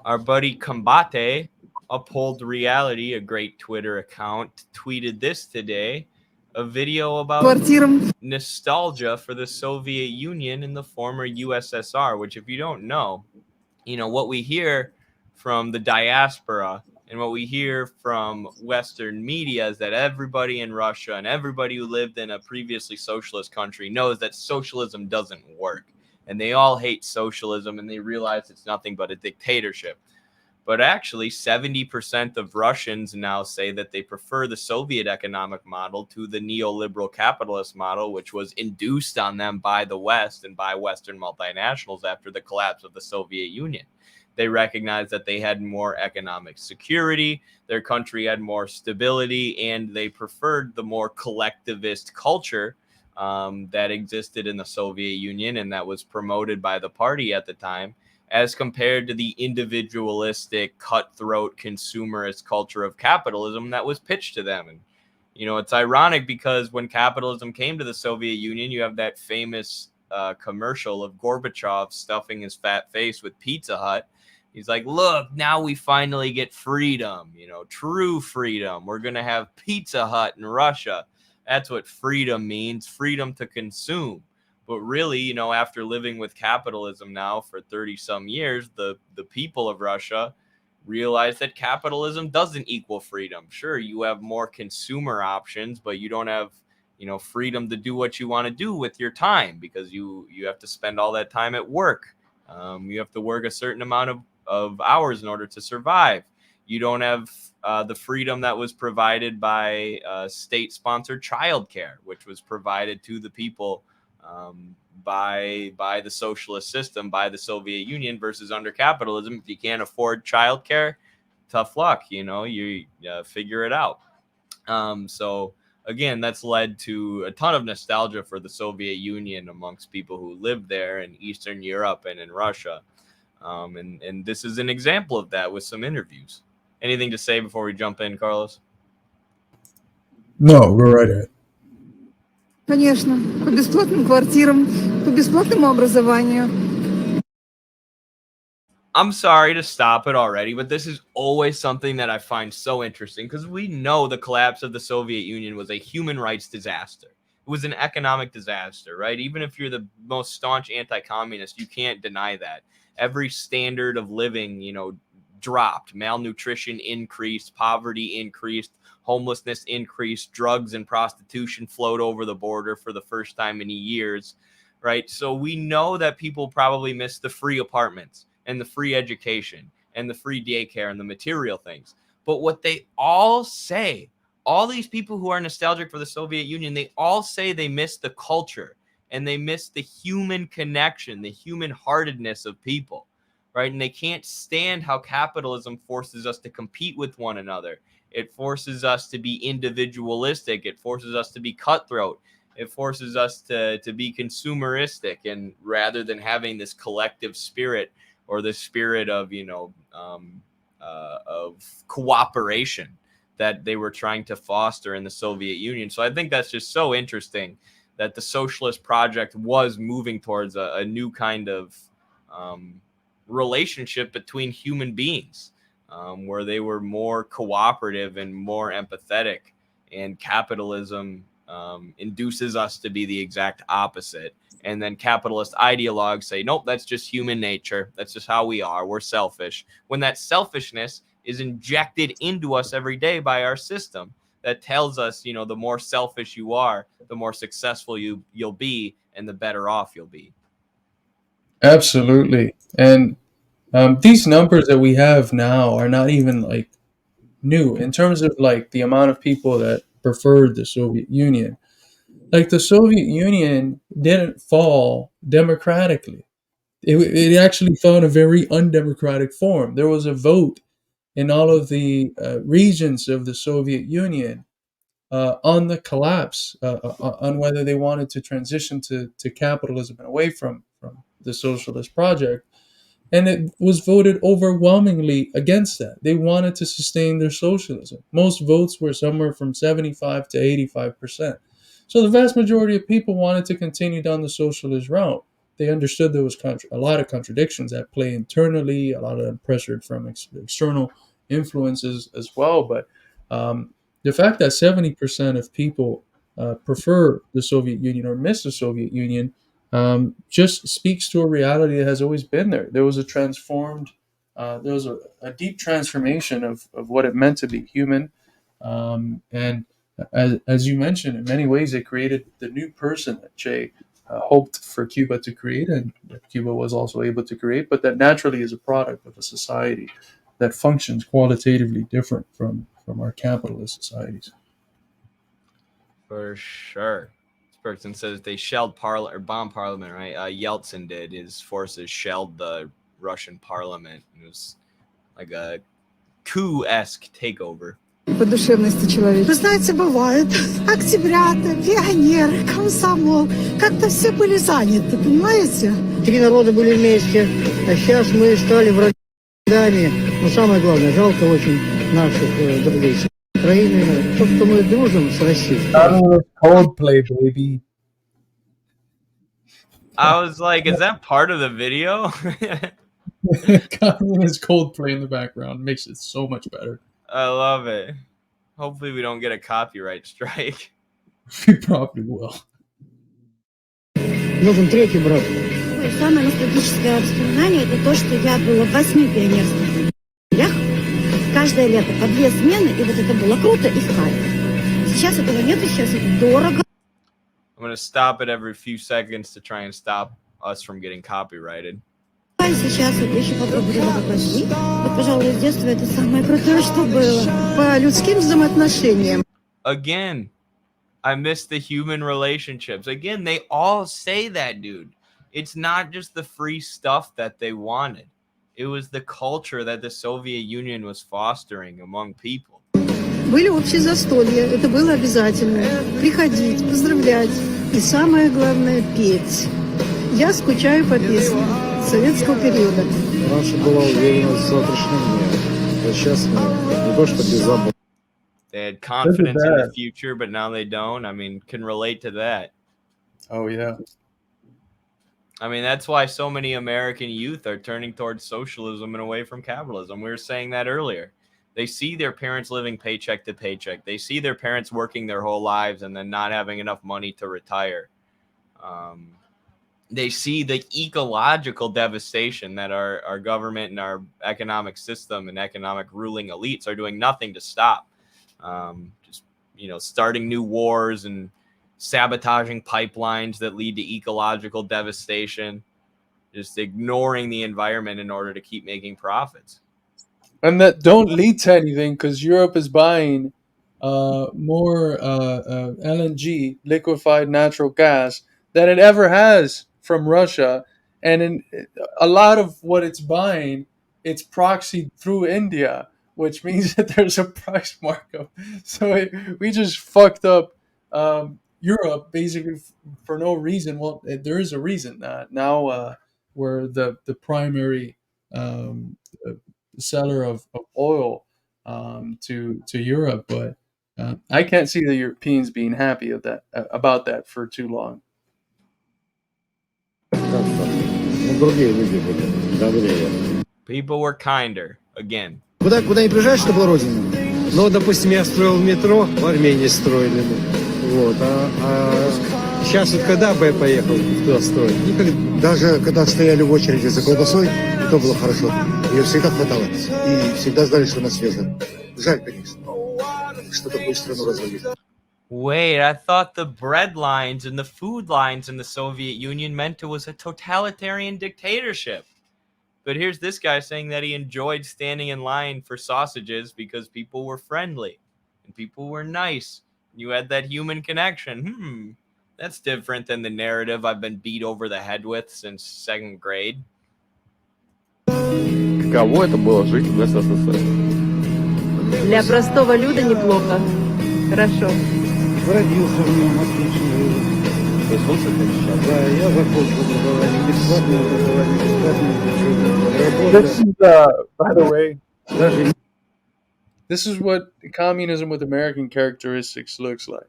Our buddy Combate, Uphold Reality, a great Twitter account, tweeted this today, a video about nostalgia for the Soviet Union and the former USSR, which, if you don't know, what we hear from the diaspora and what we hear from Western media is that everybody in Russia and everybody who lived in a previously socialist country knows that socialism doesn't work. And they all hate socialism and they realize it's nothing but a dictatorship. But actually, 70% of Russians now say that they prefer the Soviet economic model to the neoliberal capitalist model, which was induced on them by the West and by Western multinationals after the collapse of the Soviet Union. They recognized that they had more economic security, their country had more stability, and they preferred the more collectivist culture that existed in the Soviet Union and that was promoted by the party at the time, as compared to the individualistic, cutthroat, consumerist culture of capitalism that was pitched to them. And, it's ironic because when capitalism came to the Soviet Union, you have that famous commercial of Gorbachev stuffing his fat face with Pizza Hut. He's like, look, now we finally get freedom, true freedom. We're going to have Pizza Hut in Russia. That's what freedom means, freedom to consume. But really, after living with capitalism now for 30 some years, the people of Russia realize that capitalism doesn't equal freedom. Sure, you have more consumer options, but you don't have, freedom to do what you want to do with your time because you have to spend all that time at work. You have to work a certain amount of hours in order to survive. You don't have the freedom that was provided by state-sponsored childcare, which was provided to the people by the socialist system, by the Soviet Union, versus under capitalism. If you can't afford childcare, tough luck. You figure it out. So again, that's led to a ton of nostalgia for the Soviet Union amongst people who lived there in Eastern Europe and in Russia. And this is an example of that with some interviews. Anything to say before we jump in, Carlos? No, go right ahead. Конечно, по бесплатным квартирам, по бесплатному образованию. I'm sorry to stop it already, but this is always something that I find so interesting because we know the collapse of the Soviet Union was a human rights disaster. It was an economic disaster, right? Even if you're the most staunch anti-communist, you can't deny that. Every standard of living, dropped. Malnutrition increased, poverty increased, homelessness increased, drugs and prostitution flowed over the border for the first time in years, right? So we know that people probably miss the free apartments and the free education and the free daycare and the material things. But what they all say, all these people who are nostalgic for the Soviet Union, they all say they miss the culture and they miss the human connection, the human heartedness of people, right? And they can't stand how capitalism forces us to compete with one another. It forces us to be individualistic. It forces us to be cutthroat. It forces us to be consumeristic, and rather than having this collective spirit or the spirit of of cooperation that they were trying to foster in the Soviet Union. So I think that's just so interesting that the socialist project was moving towards a new kind of relationship between human beings, where they were more cooperative and more empathetic, and capitalism induces us to be the exact opposite. And then capitalist ideologues say, nope, that's just human nature. That's just how we are. We're selfish. When that selfishness is injected into us every day by our system that tells us, the more selfish you are, the more successful you'll be, and the better off you'll be. Absolutely. And these numbers that we have now are not even like new in terms of like the amount of people that preferred the Soviet Union. Like the Soviet Union didn't fall democratically. It actually fell in a very undemocratic form. There was a vote in all of the regions of the Soviet Union on the collapse, on whether they wanted to transition to capitalism and away from the socialist project. And it was voted overwhelmingly against that. They wanted to sustain their socialism. Most votes were somewhere from 75 to 85%. So the vast majority of people wanted to continue down the socialist route. they understood there was a lot of contradictions at play internally, a lot of them pressured from external influences as well. But the fact that 70% of people prefer the Soviet Union or miss the Soviet Union just speaks to a reality that has always been there. There was a there was a deep transformation of what it meant to be human. And as you mentioned, in many ways, it created the new person that Che hoped for Cuba to create, and that Cuba was also able to create, but that naturally is a product of a society that functions qualitatively different from our capitalist societies. For sure. This person says they shelled parliament or bombed parliament, right? Yeltsin did. His forces shelled the Russian parliament. It was like a coup-esque takeover. По душевности человека. Вы знаете, бывает, октябрята, пионеры, комсомол, как-то все были заняты, понимаете? Три народа были вместе, а сейчас мы стали врагами. Но самое главное, жалко очень наших друзей с Украины. То, что мы дружим с Россией. Coldplay, baby. I was like, is that part of the video? Communist Coldplay in the background makes it so much better. I love it. Hopefully we don't get a copyright strike. We probably will. Нужен третий брат. Самое ностальгическое воспоминание – это то, что я была в 8 пионерских лагерях. Каждое лето по 2 смены, и вот это было круто и в кайф. Сейчас этого нет, сейчас это дорого. I'm going to stop it every few seconds to try and stop us from getting copyrighted. Сейчас вот еще попробуйте попросить. Вот, пожалуй, с детства это самое крутое, что было. По людским взаимоотношениям. Again, I miss the human relationships. Again, they all say that, dude. It's not just the free stuff that they wanted. It was the culture that the Soviet Union was fostering among people. Были общие застолья, это было обязательно. Приходить, поздравлять. И самое главное – петь. Я скучаю по песням советского периода. Раньше была уверенность в завтрашнем дне. А сейчас не то, что беззаботно. They had confidence in the future, but now they don't. I mean, can relate to that. Oh, yeah. I mean, that's why so many American youth are turning towards socialism and away from capitalism. We were saying that earlier. They see their parents living paycheck to paycheck. They see their parents working their whole lives and then not having enough money to retire. They see the ecological devastation that our government and our economic system and economic ruling elites are doing nothing to stop. Just, starting new wars and sabotaging pipelines that lead to ecological devastation, just ignoring the environment in order to keep making profits. And that don't lead to anything because Europe is buying more LNG, liquefied natural gas, than it ever has from Russia. And in a lot of what it's buying, it's proxied through India, which means that there's a price markup. So we just fucked up Europe basically for no reason. Well, there is a reason. Now we're the primary seller of oil to Europe, but I can't see the Europeans being happy about that for too long. People were kinder again. Куда не приезжаешь, что была родина? Ну, допустим, я строил метро, в Армении строили мы. Вот, сейчас вот когда бы я поехал туда строить? Никогда. Даже когда стояли в очереди за колбасой, то было хорошо. Ее всегда хватало. И всегда знали, что она свежая. Жаль, конечно, что такую страну развалили. Wait, I thought the bread lines and the food lines in the Soviet Union meant it was a totalitarian dictatorship. But here's this guy saying that he enjoyed standing in line for sausages because people were friendly and people were nice. You had that human connection. That's different than the narrative I've been beat over the head with since 2nd grade. Каково это было жить в СССР? Для простого люда неплохо. Хорошо. Родился в нем, отлично жил. Да, я закончил образование бесплатное, This is, by the way, this is what communism with American characteristics looks like.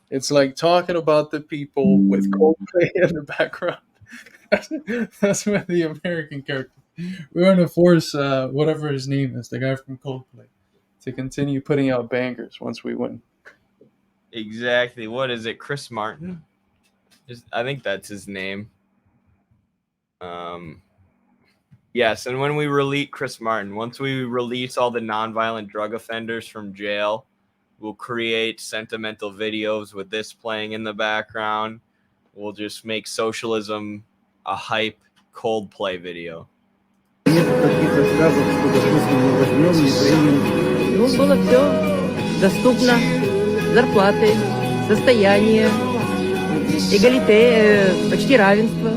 It's like talking about the people with Coldplay in the background. That's where the American character. We're gonna force whatever his name is, the guy from Coldplay, to continue putting out bangers once we win. Exactly. What is it? Chris Martin? I think that's his name. Yes, and when we release Chris Martin, once we release all the nonviolent drug offenders from jail, we'll create sentimental videos with this playing in the background. We'll just make socialism a hype Coldplay video. Нет таких отказов, что, допустим, не возьмем, не примем. Ну, было все доступно. Зарплаты, состояние, эгалите, почти равенство.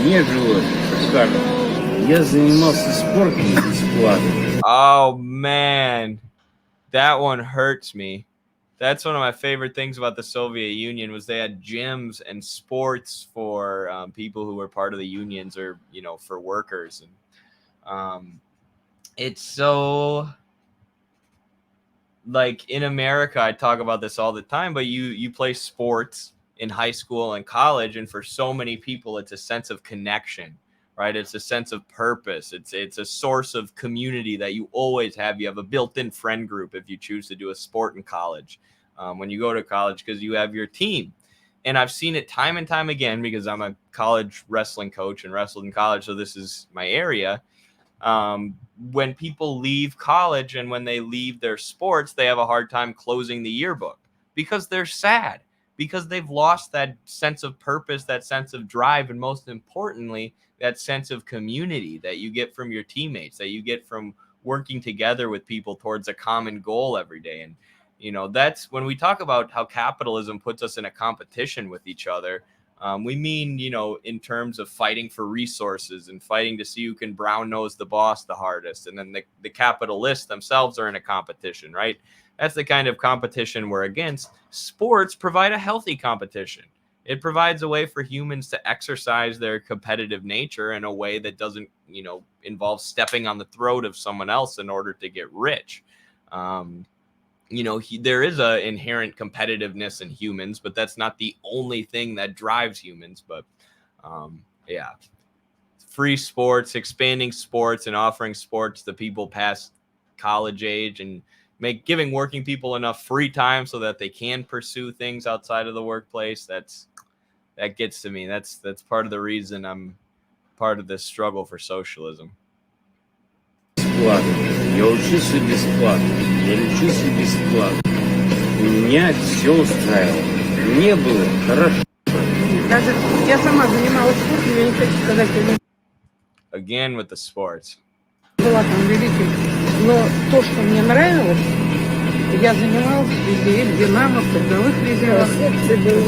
Не было, скажем. Я занимался спортом бесплатно. Oh, man. That one hurts me. That's one of my favorite things about the Soviet Union was they had gyms and sports for people who were part of the unions or, for workers. And it's so... Like in America, I talk about this all the time, but you play sports in high school and college, and for so many people, it's a sense of connection, right? It's a sense of purpose. It's a source of community that you always have. You have a built-in friend group if you choose to do a sport in college when you go to college because you have your team. And I've seen it time and time again because I'm a college wrestling coach and wrestled in college, so this is my area. When people leave college and when they leave their sports, they have a hard time closing the yearbook because they're sad, because they've lost that sense of purpose, that sense of drive, and most importantly, that sense of community that you get from your teammates, that you get from working together with people towards a common goal every day. And, that's when we talk about how capitalism puts us in a competition with each other. We mean, in terms of fighting for resources and fighting to see who can brown nose the boss the hardest. And then the capitalists themselves are in a competition, right? That's the kind of competition we're against. Sports provide a healthy competition. It provides a way for humans to exercise their competitive nature in a way that doesn't, involve stepping on the throat of someone else in order to get rich. There is a inherent competitiveness in humans, but that's not the only thing that drives humans. But free sports, expanding sports, and offering sports to people past college age, and giving working people enough free time so that they can pursue things outside of the workplace. That gets to me. That's part of the reason I'm part of this struggle for socialism. Бесплатно. Я учился бесплатно. Я лечился бесплатно. Меня все устраивало. Мне было хорошо. Даже я сама занималась спортом, я не хочу сказать, что я Again with the sports. была там великим. Но то, что мне нравилось, я занималась везде, в «Динамо», в трудовых резервах.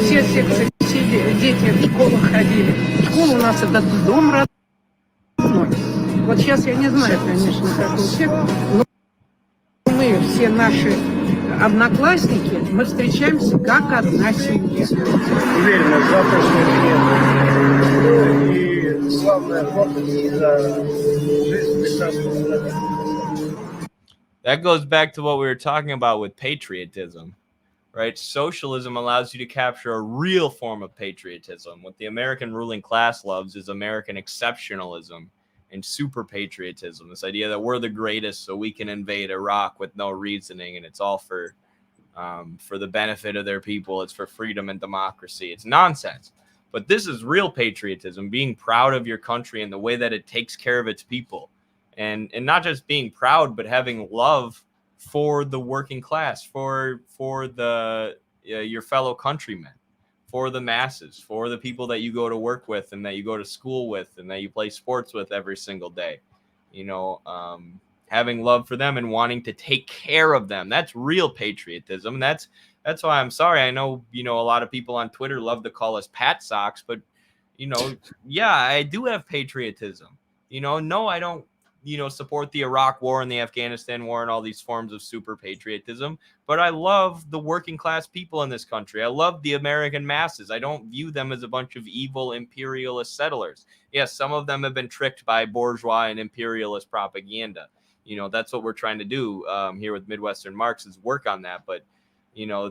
Все секции, все дети в школу ходили. Школа у нас это дом родной. Вот сейчас я не знаю, конечно, как у всех, но мы, все наши одноклассники, мы встречаемся как одна семья. Уверена, завтрашний день и главная гордость за жизнь прекрасного страны. That goes back to what we were talking about with patriotism, right? Socialism allows you to capture a real form of patriotism. What the American ruling class loves is American exceptionalism and super patriotism. This idea that we're the greatest, so we can invade Iraq with no reasoning, and it's all for the benefit of their people. It's for freedom and democracy. It's nonsense. But this is real patriotism, being proud of your country and the way that it takes care of its people. And not just being proud, but having love for the working class, for the your fellow countrymen, for the masses, for the people that you go to work with and that you go to school with and that you play sports with every single day. Having love for them and wanting to take care of them. That's real patriotism. That's why I'm sorry. I know, a lot of people on Twitter love to call us pat socks, but, yeah, I do have patriotism. No, I don't, support the Iraq war and the Afghanistan war and all these forms of super patriotism, but I love the working class people in this country. I love the American masses. I don't view them as a bunch of evil imperialist settlers. Yes, some of them have been tricked by bourgeois and imperialist propaganda. That's what we're trying to do here with Midwestern Marx is work on that. But,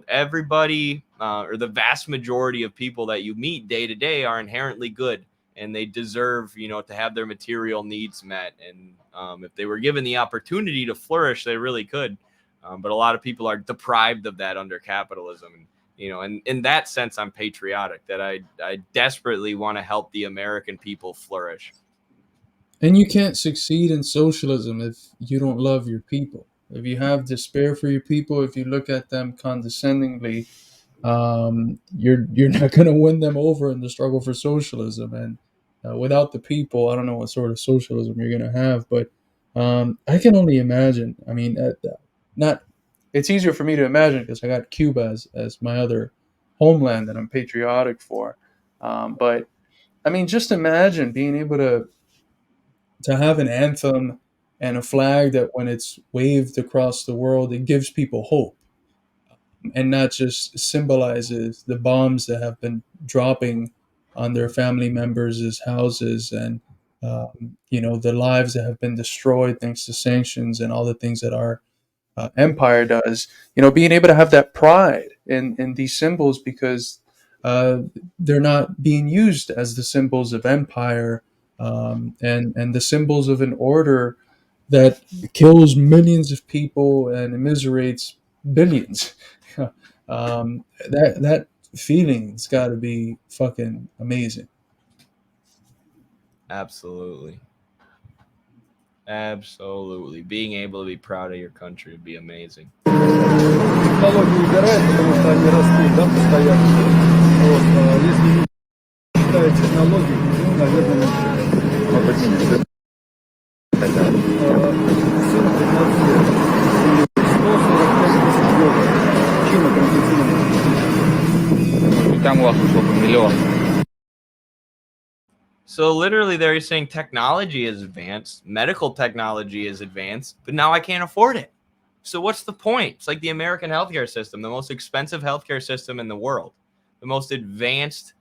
everybody or the vast majority of people that you meet day to day are inherently good and they deserve, to have their material needs met. And if they were given the opportunity to flourish, they really could. But a lot of people are deprived of that under capitalism. And in that sense, I'm patriotic, that I desperately want to help the American people flourish. And you can't succeed in socialism if you don't love your people. If you have despair for your people, if you look at them condescendingly, you're not going to win them over in the struggle for socialism. And without the people, I don't know what sort of socialism you're going to have. But I can only imagine. I mean, not. It's easier for me to imagine because I got Cuba as my other homeland that I'm patriotic for. But I mean, just imagine being able to have an anthem and a flag that when it's waved across the world, it gives people hope and not just symbolizes the bombs that have been dropping on their family members' houses and the lives that have been destroyed thanks to sanctions and all the things that our empire does. Being able to have that pride in these symbols because they're not being used as the symbols of empire and the symbols of an order that kills millions of people and immiserates billions. That feeling's got to be fucking amazing. Absolutely. Being able to be proud of your country would be amazing. Технологии убирают, потому что они растут, да, постоянно. Вот, если не считают технологии, наверное, не Цены прогнозируют 145 тысяч долларов. Чина конфетина. Там у вас ушло по миллион. So literally they're saying technology is advanced, medical technology is advanced, but now I can't afford it. So what's the point? It's like the American healthcare system, the most expensive healthcare system in the world, the most advanced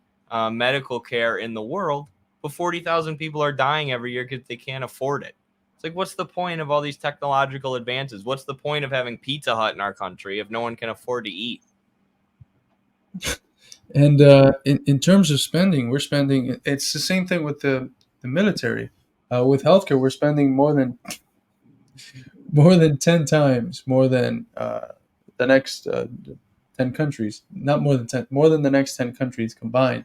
medical care in the world, but 40,000 people are dying every year because they can't afford it. It's like, what's the point of all these technological advances? What's the point of having Pizza Hut in our country if no one can afford to eat? And in terms of spending, we're spending. It's the same thing with the military. With healthcare, we're spending more than 10 times more than the next 10 countries. Not more than 10, more than the next 10 countries combined.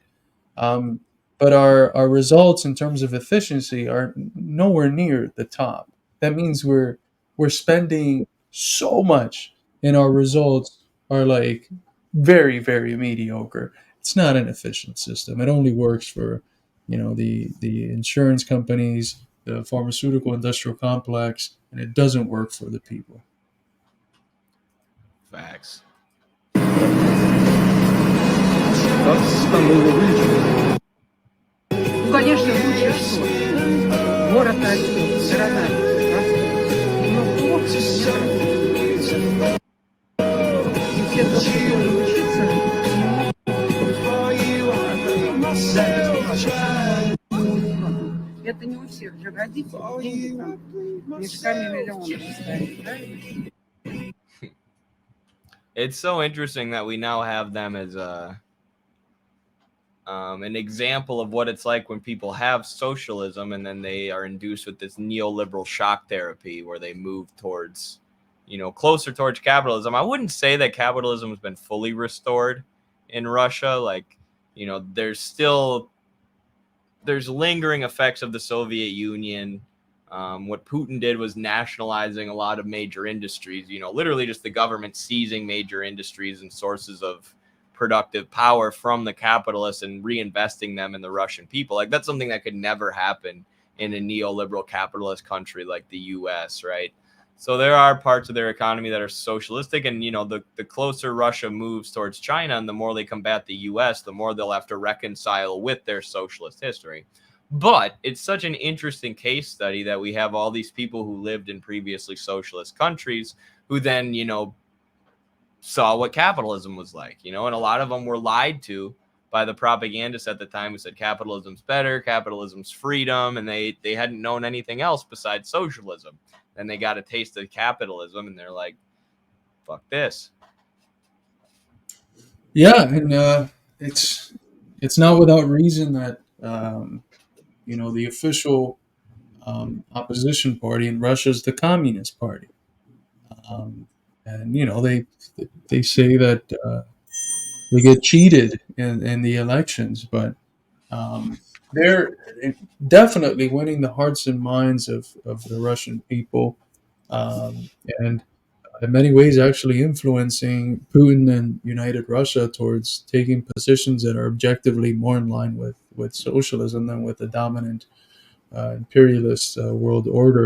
But our results in terms of efficiency are nowhere near the top. That means we're spending so much, and our results are like very, very mediocre. It's not an efficient system. It only works for the insurance companies, the pharmaceutical industrial complex, and it doesn't work for the people. Facts. Конечно, лучше что. Город растет, страна растет. Но плохо все. И все должны учиться. Это не у всех же родителей. Деньги там мешками миллионов ставят, да? It's so interesting that we now have them as an example of what it's like when people have socialism and then they are induced with this neoliberal shock therapy where they move towards, closer towards capitalism. I wouldn't say that capitalism has been fully restored in Russia. Like, there's lingering effects of the Soviet Union. What Putin did was nationalizing a lot of major industries, literally just the government seizing major industries and sources of productive power from the capitalists and reinvesting them in the Russian people. Like, that's something that could never happen in a neoliberal capitalist country like the US, right? So there are parts of their economy that are socialistic, and the closer Russia moves towards China and the more they combat the US, the more they'll have to reconcile with their socialist history. But it's such an interesting case study that we have all these people who lived in previously socialist countries who then, saw what capitalism was like, and a lot of them were lied to by the propagandists at the time who said capitalism's better, capitalism's freedom, and they hadn't known anything else besides socialism. Then they got a taste of capitalism and they're like, fuck this. Yeah, and it's not without reason that the official opposition party in Russia is the Communist Party, and they say that they get cheated in the elections, but they're definitely winning the hearts and minds of the Russian people, and in many ways actually influencing Putin and United Russia towards taking positions that are objectively more in line with socialism than with the dominant imperialist world order.